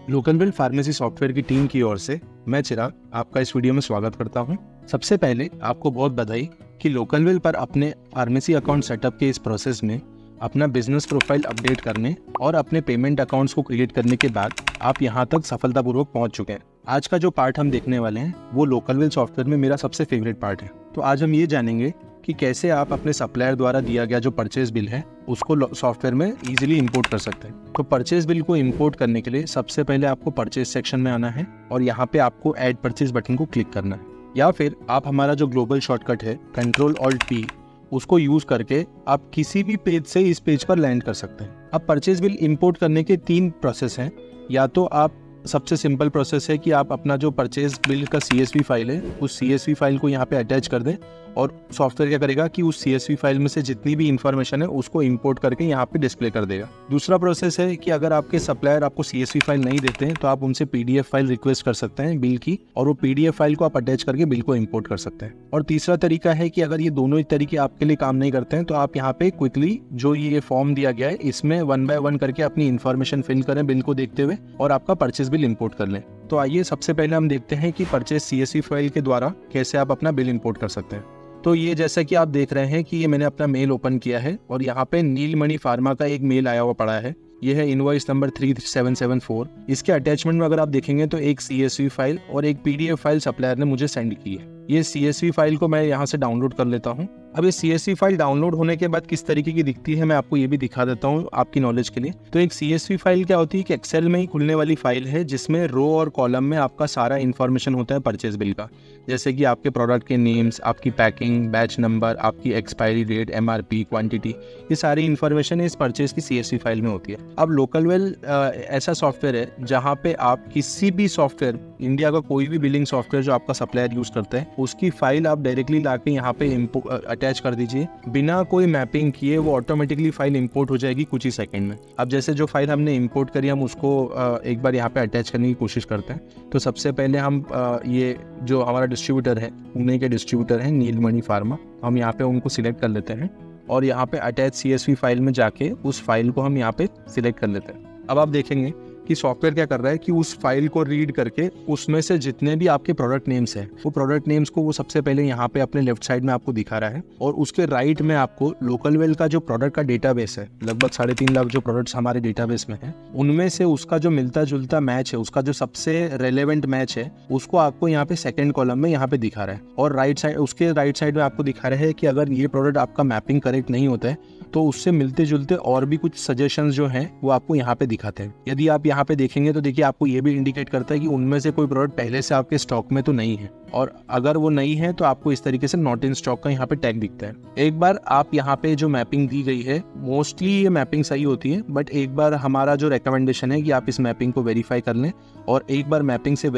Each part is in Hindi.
लोकलवेल फार्मेसी सॉफ्टवेयर की टीम की ओर से मैं चिराग आपका इस वीडियो में स्वागत करता हूं। सबसे पहले आपको बहुत बधाई कि लोकलवेल पर अपने फार्मेसी अकाउंट सेटअप के इस प्रोसेस में अपना बिजनेस प्रोफाइल अपडेट करने और अपने पेमेंट अकाउंट्स को क्रिएट करने के बाद आप यहां तक सफलतापूर्वक पहुंच चुके हैं। आज का जो पार्ट हम देखने वाले हैं वो लोकलवेल सॉफ्टवेयर में मेरा सबसे फेवरेट पार्ट है। तो आज हम ये जानेंगे कि कैसे आप अपने सप्लायर द्वारा दिया गया जो परचेज बिल है उसको सॉफ्टवेयर में इजीली इंपोर्ट कर सकते हैं। तो परचेज बिल को इंपोर्ट करने के लिए सबसे पहले आपको परचेज सेक्शन में आना है और यहाँ पे आपको ऐड परचेज बटन को क्लिक करना है, या फिर आप हमारा जो ग्लोबल शॉर्टकट है Ctrl+Alt+P उसको यूज करके आप किसी भी पेज से इस पेज पर लैंड कर सकते हैं। अब परचेज बिल इंपोर्ट करने के 3 प्रोसेस हैं। या तो आप सबसे सिंपल प्रोसेस है कि आप अपना जो परचेज बिल का CSV फाइल है उस CSV फाइल को यहाँ पे अटैच कर दें और सॉफ्टवेयर क्या करेगा कि उस CSV फाइल में से जितनी भी इंफॉर्मेशन है उसको इंपोर्ट करके यहाँ पे डिस्प्ले कर देगा। दूसरा प्रोसेस है कि अगर आपके सप्लायर आपको CSV फाइल नहीं देते हैं तो आप उनसे PDF फाइल रिक्वेस्ट कर सकते हैं बिल की, और वो PDF फाइल को आप अटैच करके बिल को इंपोर्ट कर सकते हैं। और तीसरा तरीका है कि अगर ये दोनों ही तरीके आपके लिए काम नहीं करते हैं तो आप यहाँ पे क्विकली जो ये फॉर्म दिया गया है इसमें 1 बाय 1 करके अपनी इन्फॉर्मेशन फिल करें बिल को देखते हुए और आपका परचेज बिल इंपोर्ट कर लें। तो आइए सबसे पहले हम देखते हैं कि परचेज CSV फाइल के द्वारा कैसे आप अपना बिल इंपोर्ट कर सकते हैं। तो ये जैसा कि आप देख रहे हैं कि ये मैंने अपना मेल ओपन किया है और यहाँ पे नीलमणि फार्मा का एक मेल आया हुआ पड़ा है। ये है इनवॉइस नंबर 3774। इसके अटैचमेंट में अगर आप देखेंगे तो एक CSV फाइल और एक PDF फाइल सप्लायर ने मुझे सेंड की है। ये CSV फाइल को मैं यहाँ से डाउनलोड कर लेता हूँ। अब ये CSV फाइल डाउनलोड होने के बाद किस तरीके की दिखती है मैं आपको ये भी दिखा देता हूँ आपकी नॉलेज के लिए। तो एक CSV फाइल क्या होती है कि एक्सेल में ही खुलने वाली फाइल है जिसमें रो और कॉलम में आपका सारा इन्फॉर्मेशन होता है परचेज बिल का, जैसे कि आपके प्रोडक्ट के नेम्स, आपकी पैकिंग, बैच नंबर, आपकी एक्सपायरी डेट, MRP, क्वांटिटी, ये सारी इन्फॉर्मेशन इस परचेज की CSV फाइल में होती है। अब लोकलवेल ऐसा सॉफ्टवेयर है जहाँ पे आप किसी भी सॉफ्टवेयर, इंडिया का कोई भी बिलिंग सॉफ्टवेयर जो आपका सप्लायर यूज करता है उसकी फाइल आप डायरेक्टली लाके यहाँ पे अटैच कर दीजिए, बिना कोई मैपिंग किए वो ऑटोमेटिकली फाइल इंपोर्ट हो जाएगी कुछ ही सेकंड में। अब जैसे जो फाइल हमने इंपोर्ट करी हम उसको एक बार यहाँ पे अटैच करने की कोशिश करते हैं। तो सबसे पहले हम ये जो हमारा डिस्ट्रीब्यूटर है, पुणे के डिस्ट्रीब्यूटर है नीलमणि फार्मा, हम यहाँ पे उनको सिलेक्ट कर लेते हैं और यहाँ पे अटैच CSV फाइल में जाके उस फाइल को हम यहाँ पे सिलेक्ट कर लेते हैं। अब आप देखेंगे कि सॉफ्टवेयर क्या कर रहा है कि उस फाइल को रीड करके उसमें से जितने भी आपके प्रोडक्ट नेम्स हैं वो प्रोडक्ट नेम्स को वो सबसे पहले यहाँ पे अपने लेफ्ट साइड में आपको दिखा रहा है और उसके राइट में आपको लोकलवेल का जो प्रोडक्ट का डेटाबेस है, लगभग 3.5 लाख जो प्रोडक्ट्स हमारे डेटाबेस में है उनमें से उसका जो मिलता जुलता मैच है, उसका जो सबसे रेलेवेंट मैच है उसको आपको यहाँ पे सेकेंड कॉलम में यहाँ पे दिखा रहा है। और उसके राइट साइड में आपको दिखा रहा है कि अगर ये प्रोडक्ट आपका मैपिंग करेक्ट नहीं होता है तो उससे मिलते जुलते और भी कुछ सजेशंस जो हैं वो आपको यहाँ पे दिखाते हैं। यदि आप यहाँ पे देखेंगे तो देखिए आपको ये भी इंडिकेट करता है कि उनमें से कोई प्रोडक्ट पहले से आपके स्टॉक में तो नहीं है, और अगर वो नहीं है तो आपको इस तरीके से नॉट इन स्टॉक का यहाँ पे टैग दिखता है। एक बार आप यहाँ पे जो मैपिंग दी गई है, मोस्टली ये मैपिंग सही होती है, बट एक बार हमारा जो रिकमेंडेशन है कि आप इस मैपिंग को वेरीफाई कर लें और एक बार मैपिंग से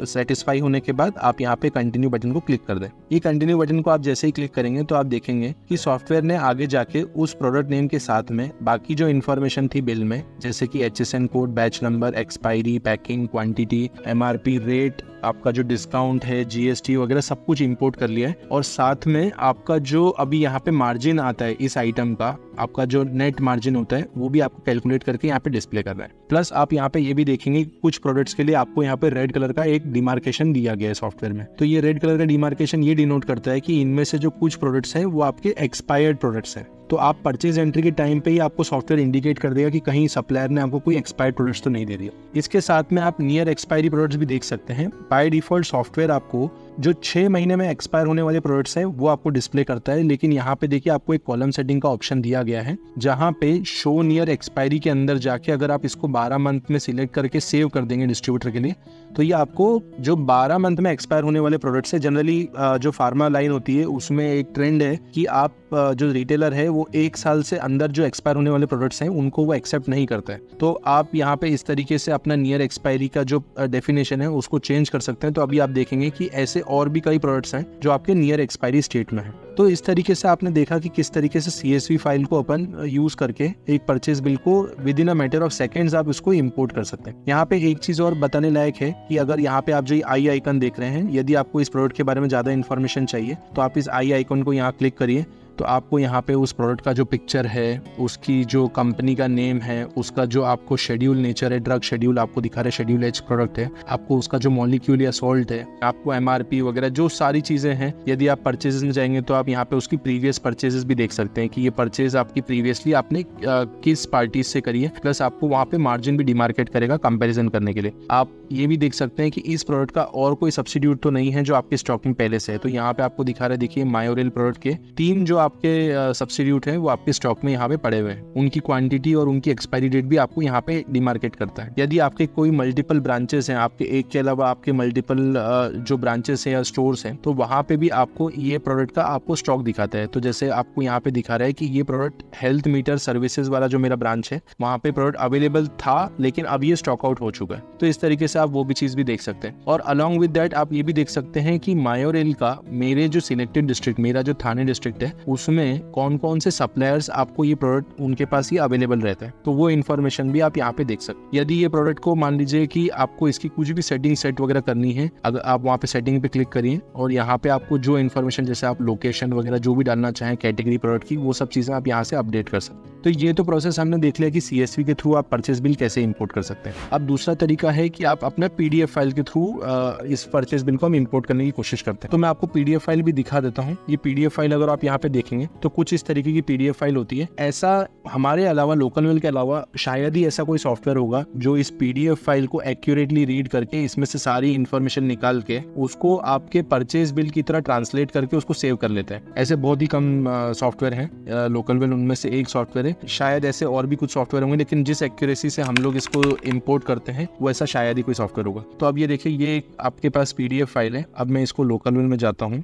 सेटिस्फाई होने के बाद आप यहाँ पे कंटिन्यू बटन को क्लिक कर दें। ये कंटिन्यू बटन को आप जैसे ही क्लिक करेंगे तो आप देखेंगे कि सॉफ्टवेयर ने आगे जाके उस प्रोडक्ट नेम के साथ में बाकी जो इन्फॉर्मेशन थी बिल में, जैसे कि HSN code, batch number, expiry, packing, quantity, MRP, rate, आपका जो डिस्काउंट है, GST वगैरह सब कुछ इंपोर्ट कर लिया है। और साथ में आपका जो अभी यहाँ पे मार्जिन आता है इस आइटम का, आपका जो नेट मार्जिन होता है वो भी आपको कैलकुलेट करके यहाँ पे डिस्प्ले कर रहा है। प्लस आप यहाँ पे ये भी देखेंगे कुछ प्रोडक्ट्स के लिए आपको यहाँ पे रेड कलर का एक डिमार्केशन दिया गया है सॉफ्टवेयर में। तो ये रेड कलर का डिमार्केशन ये डिनोट करता है कि इनमें से जो कुछ प्रोडक्ट्स हैं वो आपके एक्सपायर्ड प्रोडक्ट्स हैं। तो आप परचेज एंट्री के टाइम पे ही आपको सॉफ्टवेयर इंडिकेट कर देगा कि कहीं सप्लायर ने आपको कोई एक्सपायर्ड प्रोडक्ट्स तो नहीं दे दिया। इसके साथ में आप नियर एक्सपायरी प्रोडक्ट्स भी देख सकते हैं। बाय डिफॉल्ट सॉफ्टवेयर आपको जो 6 महीने में एक्सपायर होने वाले प्रोडक्ट्स हैं वो आपको डिस्प्ले करता है, लेकिन यहाँ पे देखिए आपको एक कॉलम सेटिंग का ऑप्शन दिया गया है जहाँ पे शो नियर एक्सपायरी के अंदर जाके अगर आप इसको 12 मंथ में सिलेक्ट करके सेव कर देंगे डिस्ट्रीब्यूटर के लिए तो ये आपको जो 12 मंथ में एक्सपायर होने वाले प्रोडक्ट्स है, जनरली जो फार्मा लाइन होती है उसमें एक ट्रेंड है कि आप जो रिटेलर है वो 1 साल से अंदर जो एक्सपायर होने वाले प्रोडक्ट्स हैं उनको वो एक्सेप्ट नहीं करता है। तो आप यहाँ पे इस तरीके से अपना नियर एक्सपायरी का जो डेफिनेशन है उसको चेंज कर सकते हैं। तो अभी आप देखेंगे कि ऐसे और भी कई प्रोडक्ट्स हैं जो आपके नियर एक्सपायरी स्टेट में है। तो इस तरीके से आपने देखा कि किस तरीके से CSV फाइल को अपन यूज करके एक परचेज बिल को with in a matter of seconds आप इसको इंपोर्ट कर सकते हैं। यहाँ पे एक चीज और बताने लायक है कि अगर यहाँ पे आप जो आई आइकन देख रहे हैं, यदि आपको इस प्रोडक्ट के बारे में ज्यादा इन्फॉर्मेशन चाहिए तो आप इस आई आइकन को यहाँ क्लिक करिए। तो आपको यहाँ पे उस प्रोडक्ट का जो पिक्चर है, उसकी जो कंपनी का नेम है, उसका जो आपको शेड्यूल नेचर है, ड्रग शेड्यूल आपको दिखा रहा है, शेड्यूल एच प्रोडक्ट है, आपको उसका जो मॉलिक्यूल या सॉल्ट है, आपको MRP वगैरह जो सारी चीज़ें हैं। यदि आप परचेजेस में जाएंगे तो आप यहाँ पे उसकी प्रीवियस परचेजेस भी देख सकते हैं कि ये परचेज आपकी प्रीवियसली आपने किस पार्टीज से करी है, प्लस आपको वहाँ पे मार्जिन भी डिमार्केट करेगा कंपैरिजन करने के लिए। आप ये भी देख सकते हैं कि इस प्रोडक्ट का और कोई सब्स्टिट्यूट तो नहीं है जो आपके स्टॉक में पहले से है। तो यहाँ पे आपको दिखा रहा है, देखिए मायोरेल प्रोडक्ट के 3 जो आपके सब्स्टिट्यूट हैं वो आपके स्टॉक में यहाँ पे पड़े हुए हैं। उनकी क्वांटिटी और उनकी एक्सपायरी डेट भी आपको यहाँ पे डिमार्केट करता है। यदि आपके कोई मल्टीपल ब्रांचेस हैं, आपके एक के अलावा आपके मल्टीपल जो ब्रांचेस हैं या स्टोर्स हैं, तो वहाँ पे भी आपको ये प्रोडक्ट का आपको स्टॉक दिखाता है। तो जैसे आपको यहाँ पे दिखा रहा है कि ये प्रोडक्ट हेल्थ मीटर सर्विसेज वाला जो मेरा ब्रांच है, वहाँ पे प्रोडक्ट अवेलेबल था लेकिन अब ये स्टॉक आउट हो चुका है। तो इस तरीके से आप वो भी चीज भी देख सकते हैं। और अलॉन्ग विद दैट आप ये भी देख सकते हैं कि मायोरेल का मेरे जो सिलेक्टेड डिस्ट्रिक्ट, मेरा जो थाने डिस्ट्रिक्ट है, उसमें कौन कौन से सप्लायर्स आपको ये प्रोडक्ट उनके पास ही अवेलेबल रहता है, तो वो इन्फॉर्मेशन भी आप यहाँ पे देख सकते हैं। यदि ये प्रोडक्ट को मान लीजिए कि आपको इसकी कुछ भी सेटिंग सेट वगैरह करनी है, अगर आप वहाँ पे सेटिंग पे क्लिक करिए और यहाँ पे आपको जो इन्फॉर्मेशन, जैसे आप लोकेशन वगैरह जो भी डालना चाहें, कैटेगरी प्रोडक्ट की, वो सब चीजें आप यहाँ से अपडेट कर सकते हैं। तो ये तो प्रोसेस हमने देख लिया कि CSV के थ्रू आप परचेज बिल कैसे इंपोर्ट कर सकते हैं। अब दूसरा तरीका है कि आप अपना PDF फाइल के थ्रू इस परचेज बिल को हम इंपोर्ट करने की कोशिश करते हैं। तो मैं आपको PDF फाइल भी दिखा देता हूँ। ये PDF फाइल अगर आप यहाँ पे देखेंगे तो कुछ इस तरीके की PDF फाइल होती है। ऐसा हमारे अलावा, लोकलवेल के अलावा शायद ही ऐसा कोई सॉफ्टवेयर होगा जो इस PDF फाइल को एक्यूरेटली रीड करके इसमें से सारी इन्फॉर्मेशन निकाल के उसको आपके परचेज बिल की तरह ट्रांसलेट करके उसको सेव कर लेते हैं। ऐसे बहुत ही कम सॉफ्टवेयर हैं, लोकलवेल उनमें से एक सॉफ्टवेयर है। शायद ऐसे और भी कुछ सॉफ्टवेयर होंगे, लेकिन जिस एक्यूरेसी से हम लोग इसको इंपोर्ट करते हैं वो ऐसा शायद ही कोई सॉफ्टवेयर होगा। तो अब ये देखिए, ये आपके पास PDF फाइल है। अब मैं इसको लोकलवेल में जाता हूँ।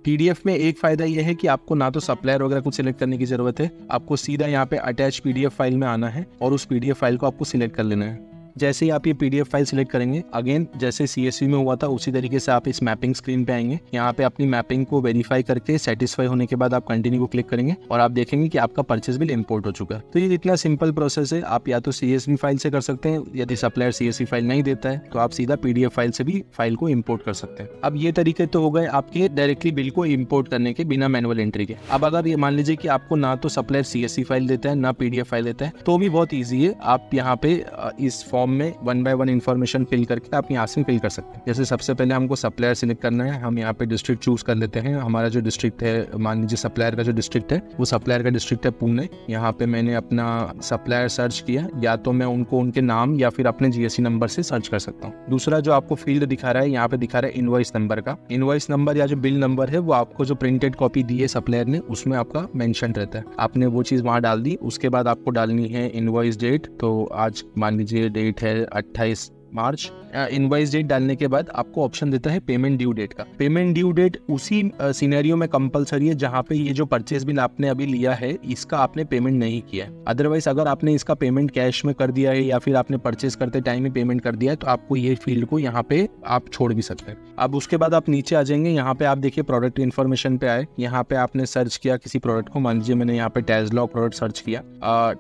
PDF में एक फायदा यह है कि आपको ना तो सप्लायर वगैरह कुछ सिलेक्ट करने की जरूरत है, आपको सीधा यहाँ पे अटैच PDF फाइल में आना है और उस PDF फाइल को आपको सिलेक्ट कर लेना है। जैसे ही आप ये PDF फाइल सिलेक्ट करेंगे, अगेन जैसे CSV में हुआ था उसी तरीके से आप इस मैपिंग स्क्रीन पे आएंगे। यहाँ पे अपनी मैपिंग को वेरीफाई करके सेटिस्फाई होने के बाद आप कंटिन्यू को क्लिक करेंगे और आप देखेंगे कि आपका परचेज बिल इंपोर्ट हो चुका है। तो ये इतना सिंपल प्रोसेस है। आप या तो CSV फाइल से कर सकते हैं, यदि सप्लायर CSV फाइल नहीं देता है तो आप सीधा PDF फाइल से भी फाइल को इम्पोर्ट कर सकते हैं। अब ये तरीके तो हो गए आपके डायरेक्टली बिल को इम्पोर्ट करने के बिना मैनुअल एंट्री के। अब अगर ये मान लीजिए कि आपको ना तो सप्लायर CSV फाइल देता है ना PDF फाइल देता है, तो भी बहुत ईजी है। आप यहाँ पे इस फॉर्म में 1 बाय 1 इन्फॉर्मेशन फिल करके आप यहाँ से फिल कर सकते हैं। जैसे सबसे पहले हमको सप्लायर सिलेक्ट करना है, हम यहाँ पे डिस्ट्रिक्ट चूज कर लेते हैं। हमारा जो डिस्ट्रिक्ट है, मान लीजिए सप्लायर का जो डिस्ट्रिक्ट है, वो सप्लायर का डिस्ट्रिक्ट है पुणे। यहाँ पे मैंने अपना सप्लायर सर्च किया, या तो मैं उनको उनके नाम या फिर अपने GST नंबर से सर्च कर सकता हूँ। दूसरा जो आपको फील्ड दिखा रहा है, यहाँ पे दिखा रहा है इनवॉइस नंबर का। इनवॉइस नंबर या जो बिल नंबर है वो आपको जो प्रिंटेड कॉपी दी है सप्लायर ने, उसमें आपका मेंशन रहता है। आपने वो चीज वहाँ डाल दी। उसके बाद आपको डालनी है इनवॉइस डेट। तो आज मान लीजिए डेट है 28 मार्च। इनवॉइस डेट डालने के बाद आपको ऑप्शन देता है पेमेंट ड्यू डेट का। पेमेंट ड्यू डेट उसी सिनेरियो में कंपलसरी है जहां पे ये जो परचेज बिल आपने अभी लिया है इसका आपने पेमेंट नहीं किया है। अदरवाइज अगर आपने इसका पेमेंट कैश में कर दिया है या फिर आपने परचेज करते टाइम ही पेमेंट कर दिया है तो आपको ये फील्ड को यहाँ पे आप छोड़ भी सकते हैं। अब उसके बाद आप नीचे आ जाएंगे, यहाँ पे आप देखिए प्रोडक्ट इन्फॉर्मेशन पे आए। यहाँ पे आपने सर्च किया किसी प्रोडक्ट को, मान लीजिए मैंने यहाँ पे टैजलॉक प्रोडक्ट सर्च किया।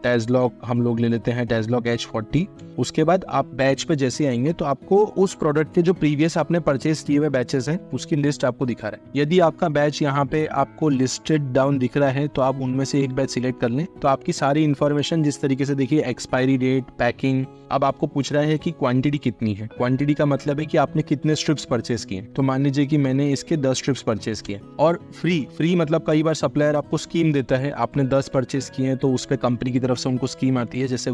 टैजलॉक हम लोग ले लेते हैं, टैजलॉक H40। उसके बाद आप बैच पे जैसे आएंगे तो आपको उस प्रोडक्ट के जो प्रीवियस आपने परचेज किए हुए बैचेस हैं उसकी लिस्ट आपको दिखा रहा है। यदि आपका बैच यहाँ पे आपको लिस्टेड डाउन दिख रहा है तो आप उनमें से एक बैच सिलेक्ट कर लें। तो आपकी सारी इन्फॉर्मेशन जिस तरीके से देखिए, एक्सपायरी डेट, पैकिंग। अब आपको पूछ रहा है कि क्वांटिटी कितनी है। क्वांटिटी का मतलब है कि आपने कितने स्ट्रिप्स परचेज किए। तो मान लीजिए कि मैंने इसके 10 स्ट्रिप्स परचेज किए। और फ्री मतलब कई बार सप्लायर आपको स्कीम देता है, आपने 10 परचेज किए हैं तो उस पर कंपनी की तरफ से उनको स्कीम आती है, जैसे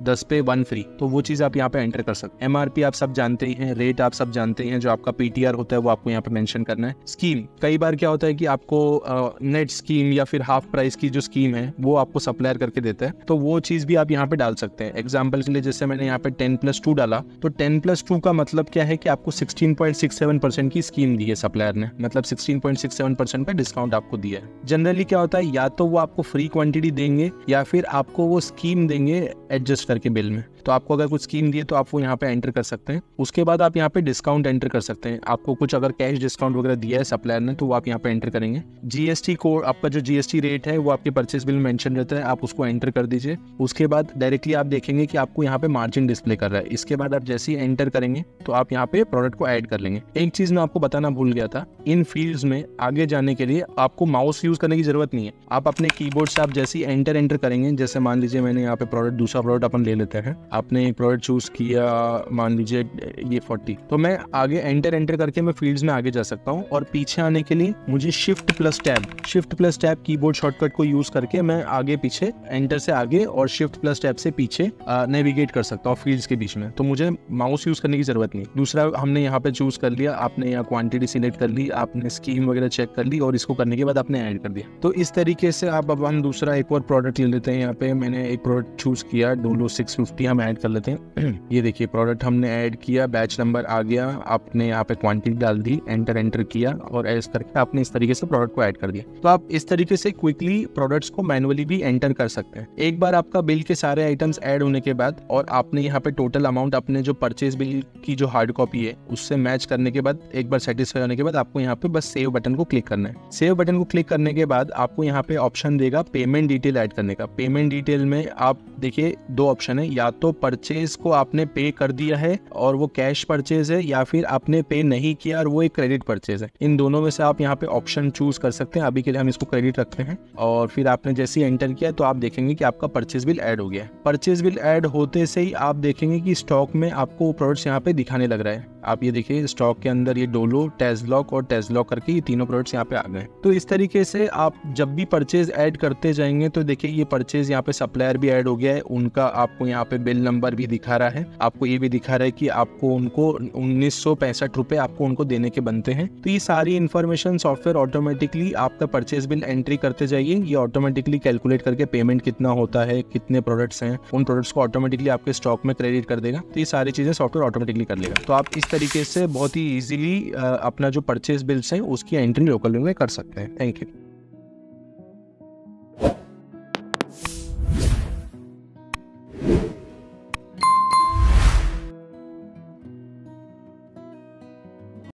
10 पे 1 फ्री। तो वो चीज आप यहाँ पे एंटर कर सकते हैं। MRP आप सब जानते ही हैं, रेट आप सब जानते हैं, जो आपका PTR होता है वो आपको यहाँ पे मेंशन करना है। स्कीम, कई बार क्या होता है कि आपको नेट स्कीम या फिर हाफ प्राइस की जो स्कीम है वो आपको सप्लायर करके देता है, तो वो चीज भी आप यहाँ पे डाल सकते हैं। एग्जाम्पल के लिए जैसे मैंने यहाँ पे 10+2 डाला, तो 10+2 का मतलब क्या है कि आपको 16.67% की स्कीम दी है सप्लायर ने, मतलब 16.67% का डिस्काउंट आपको दिया है। जनरली क्या होता है, या तो वो आपको फ्री क्वांटिटी देंगे या फिर आपको वो स्कीम देंगे एडजस्ट करके बिल में। तो आपको अगर कुछ स्कीम दी है तो आप वो यहाँ पे एंटर कर सकते हैं। हैं। उसके बाद आप यहाँ पे डिस्काउंट एंटर कर सकते हैं। आपको कुछ अगर कैश डिस्काउंट वगैरह दिया है सप्लायर ने तो वो आप यहाँ पे एंटर करेंगे। जीएसटी कोड, आपका जो जीएसटी रेट है वो आपके परचेस बिल में मेंशन रहता है, आप उसको एंटर कर दीजिए। उसके बाद डायरेक्टली आप देखेंगे कि आपको यहाँ पे मार्जिन डिस्प्ले कर रहा है। इसके बाद आप जैसे ही एंटर करेंगे तो आप यहाँ पे प्रोडक्ट को ऐड कर लेंगे। एक चीज मैं आपको बताना भूल गया था, इन फील्ड्स में आगे जाने के लिए आपको माउस यूज करने की जरूरत नहीं है। आप अपने कीबोर्ड से आप जैसे ही एंटर करेंगे, जैसे मान लीजिए मैंने यहाँ पे प्रोडक्ट, दूसरा प्रोडक्ट अपन ले लेते हैं, आपने एक प्रोडक्ट चूज किया, मान लीजिए ये 40, तो मैं आगे एंटर करके मैं फील्ड्स में आगे जा सकता हूँ। और पीछे आने के लिए मुझे shift plus tab keyboard shortcut को यूज करके मैं आगे पीछे, एंटर से आगे और शिफ्ट प्लस टैब से पीछे नेविगेट कर सकता हूँ फील्ड्स के बीच में। तो मुझे माउस यूज करने की जरूरत नहीं। दूसरा, हमने यहाँ पे चूज कर लिया, आपने यहाँ क्वांटिटी सिलेक्ट कर ली, आपने स्कीम वगैरह चेक कर ली और इसको करने के बाद आपने ऐड कर दिया। तो इस तरीके से आप, अब हम दूसरा एक और प्रोडक्ट ले लेते हैं। यहाँ पे मैंने एक प्रोडक्ट चूज किया, डोलो 650 हम ऐड कर लेते हैं। ये देखिए प्रोडक्ट हमने ऐड किया, बैच नंबर आ गया, आपने यहाँ पे क्वांटिटी डाल दी, एंटर किया और ऐसे करके आपने इस तरीके से प्रोडक्ट को ऐड कर दिया। तो आप इस तरीके से क्विकली प्रोडक्ट्स को मैनुअली भी एंटर कर सकते हैं। एक बार आपका बिल के सारे आइटम्स ऐड होने के बाद और आपने यहाँ पे टोटल अमाउंट अपने जो परचेज बिल की जो हार्ड कॉपी है उससे मैच करने के बाद, एक बार सेटिस्फाई होने के बाद आपको यहाँ पे बस सेव बटन को क्लिक करना है। सेव बटन को क्लिक करने के बाद आपको यहाँ पे ऑप्शन देगा पेमेंट डिटेल ऐड करने का। पेमेंट डिटेल में आप देखिए दो ऑप्शन है, या तो परचेज को आपने पे कर दिया है और वो कैश परचेज है, या फिर आपने पे नहीं किया और वो एक क्रेडिट परचेज है। इन दोनों में से आप यहाँ पे ऑप्शन चूज कर सकते हैं। अभी के लिए हम इसको क्रेडिट रखते हैं और फिर आपने जैसे ही एंटर किया तो आप देखेंगे कि आपका परचेज बिल ऐड हो गया है। परचेज बिल ऐड होते से ही आप देखेंगे कि स्टॉक में आपको प्रोडक्ट्स यहाँ पे दिखाने लग रहा है। आप ये देखिए स्टॉक के अंदर ये डोलो, टेस्लॉक और टेस्लॉक करके ये तीनों प्रोडक्ट्स यहाँ पे आ गए। तो इस तरीके से आप जब भी परचेज ऐड करते जाएंगे तो देखिए ये परचेज यहाँ पे सप्लायर भी ऐड हो गया है, उनका आपको यहाँ पे बिल नंबर भी दिखा रहा है, आपको ये भी दिखा रहा है कि आपको उनको 1965 रुपए आपको उनको देने के बनते हैं। तो ये सारी इन्फॉर्मेशन सॉफ्टवेयर ऑटोमेटिकली आपका परचेज बिल एंट्री करते जाइए, ये ऑटोमेटिकली कैलकुलेट करके पेमेंट कितना होता है, कितने प्रोडक्ट्स हैं, उन प्रोडक्ट्स को ऑटोमेटिकली आपके स्टॉक में क्रेडिट कर देगा। तो ये सारी चीजें सॉफ्टवेयर ऑटोमेटिकली कर लेगा। तो आप इस तरीके से बहुत ही इजीली अपना जो परचेज बिल्स हैं उसकी एंट्री लोकल में कर सकते हैं। Thank you.